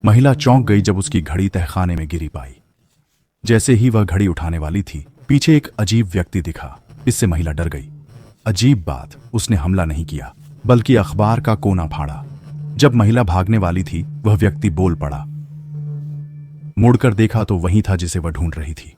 महिला चौंक गई जब उसकी घड़ी तहखाने में गिरी पाई। जैसे ही वह घड़ी उठाने वाली थी, पीछे एक अजीब व्यक्ति दिखा। इससे महिला डर गई। अजीब बात, उसने हमला नहीं किया बल्कि अखबार का कोना फाड़ा। जब महिला भागने वाली थी, वह व्यक्ति बोल पड़ा। मुड़कर देखा तो वही था जिसे वह ढूंढ रही थी।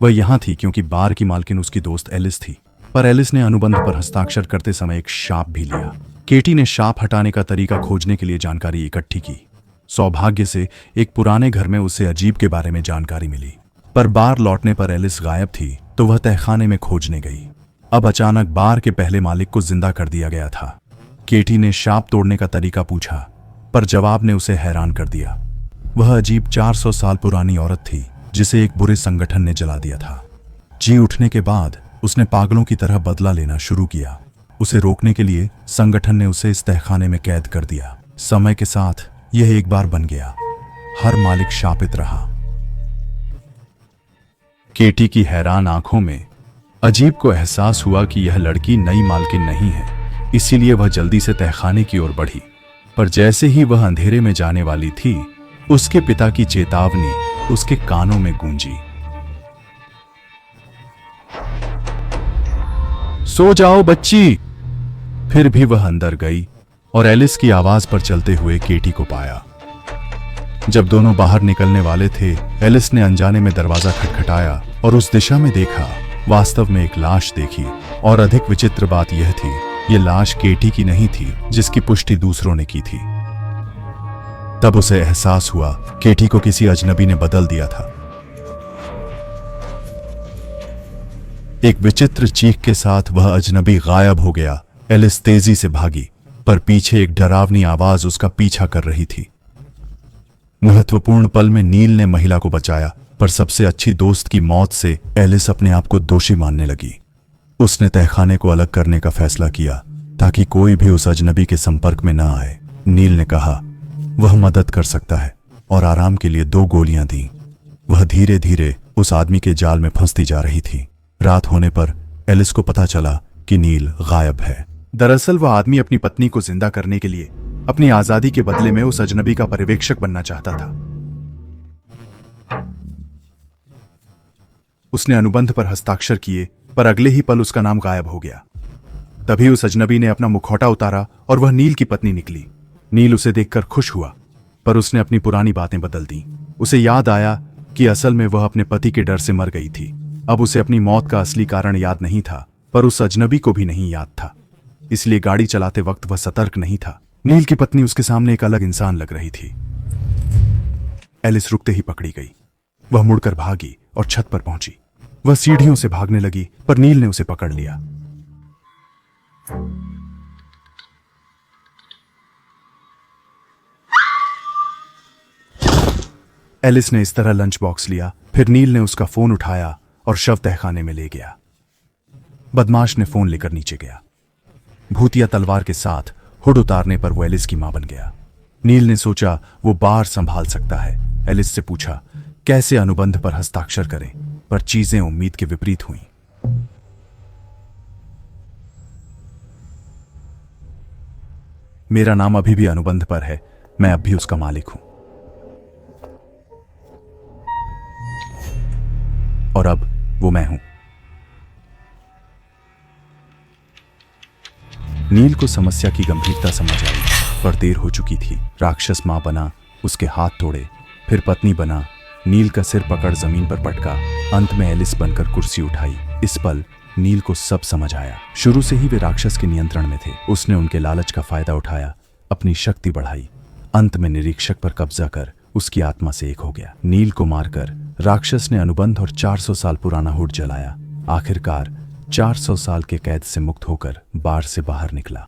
वह यहां थी क्योंकि बार की मालकिन उसकी दोस्त एलिस थी। पर एलिस ने अनुबंध पर हस्ताक्षर करते समय एक शाप भी लिया। केटी ने शाप हटाने का तरीका खोजने के लिए जानकारी इकट्ठी की। सौभाग्य से एक पुराने घर में उसे अजीब के बारे में जानकारी मिली। पर बार लौटने पर एलिस गायब थी, तो वह तहखाने में खोजने गई। अब अचानक बार के पहले मालिक को जिंदा कर दिया गया था। केटी ने शाप तोड़ने का तरीका पूछा, पर जवाब ने उसे हैरान कर दिया। वह अजीब 400 साल पुरानी औरत थी जिसे एक बुरे संगठन ने जला दिया था। जी उठने के बाद उसने पागलों की तरह बदला लेना शुरू किया। उसे रोकने के लिए संगठन ने उसे इस तहखाने में कैद कर दिया। समय के साथ यह एक बार बन गया। हर मालिक शापित रहा। केटी की हैरान आंखों में अजीब को एहसास हुआ कि यह लड़की नई मालकिन नहीं है, इसीलिए वह जल्दी से तहखाने की ओर बढ़ी। पर जैसे ही वह अंधेरे में जाने वाली थी, उसके पिता की चेतावनी उसके कानों में गूंजी। सो जाओ बच्ची। फिर भी वह अंदर गई और एलिस की आवाज पर चलते हुए केटी को पाया। जब दोनों बाहर निकलने वाले थे, एलिस ने अनजाने में दरवाजा खटखटाया और उस दिशा में देखा। वास्तव में एक लाश देखी और अधिक विचित्र बात यह थी, यह लाश केटी की नहीं थी जिसकी पुष्टि दूसरों ने की थी। तब उसे एहसास हुआ केटी को किसी अजनबी ने बदल दिया था। एक विचित्र चीख के साथ वह अजनबी गायब हो गया। एलिस तेजी से भागी, पर पीछे एक डरावनी आवाज उसका पीछा कर रही थी। महत्वपूर्ण पल में नील ने महिला को बचाया, पर सबसे अच्छी दोस्त की मौत से एलिस अपने आप को दोषी मानने लगी। उसने तहखाने को अलग करने का फैसला किया ताकि कोई भी उस अजनबी के संपर्क में न आए। नील ने कहा वह मदद कर सकता है और आराम के लिए 2 गोलियां दी। वह धीरे धीरे उस आदमी के जाल में फंसती जा रही थी। रात होने पर एलिस को पता चला कि नील गायब है। दरअसल वह आदमी अपनी पत्नी को जिंदा करने के लिए अपनी आजादी के बदले में उस अजनबी का पर्यवेक्षक बनना चाहता था। उसने अनुबंध पर हस्ताक्षर किए, पर अगले ही पल उसका नाम गायब हो गया। तभी उस अजनबी ने अपना मुखौटा उतारा और वह नील की पत्नी निकली। नील उसे देखकर खुश हुआ, पर उसने अपनी पुरानी बातें बदल दी। उसे याद आया कि असल में वह अपने पति के डर से मर गई थी। अब उसे अपनी मौत का असली कारण याद नहीं था, पर उस अजनबी को भी नहीं याद था। इसलिए गाड़ी चलाते वक्त वह सतर्क नहीं था। नील की पत्नी उसके सामने एक अलग इंसान लग रही थी। एलिस रुकते ही पकड़ी गई। वह मुड़कर भागी और छत पर पहुंची। वह सीढ़ियों से भागने लगी, पर नील ने उसे पकड़ लिया। एलिस ने इस तरह लंच बॉक्स लिया। फिर नील ने उसका फोन उठाया और शव तहखाने में ले गया। बदमाश ने फोन लेकर नीचे गया। भूतिया तलवार के साथ हुड उतारने पर वो एलिस की मां बन गया। नील ने सोचा वो बार संभाल सकता है। एलिस से पूछा कैसे अनुबंध पर हस्ताक्षर करें, पर चीजें उम्मीद के विपरीत हुईं। मेरा नाम अभी भी अनुबंध पर है, मैं अब भी उसका मालिक हूं। और अब वो मैं हूं। नील को समस्या की गंभीरता समझ आई, पर देर हो चुकी थी। राक्षस मां बना, उसके हाथ तोड़े, फिर पत्नी बना, नील का सिर पकड़ जमीन पर पटका, अंत में एलिस बनकर कुर्सी उठाई। इस पल नील को सब समझ आया। शुरू से ही वे राक्षस के नियंत्रण में थे। उसने उनके लालच का फायदा उठाया, अपनी शक्ति बढ़ाई, अंत में निरीक्षक पर कब्जा कर उसकी आत्मा से एक हो गया। नील को मारकर राक्षस ने अनुबंध और 400 साल पुराना हुड जलाया। आखिरकार 400 साल के कैद से मुक्त होकर बार से बाहर निकला।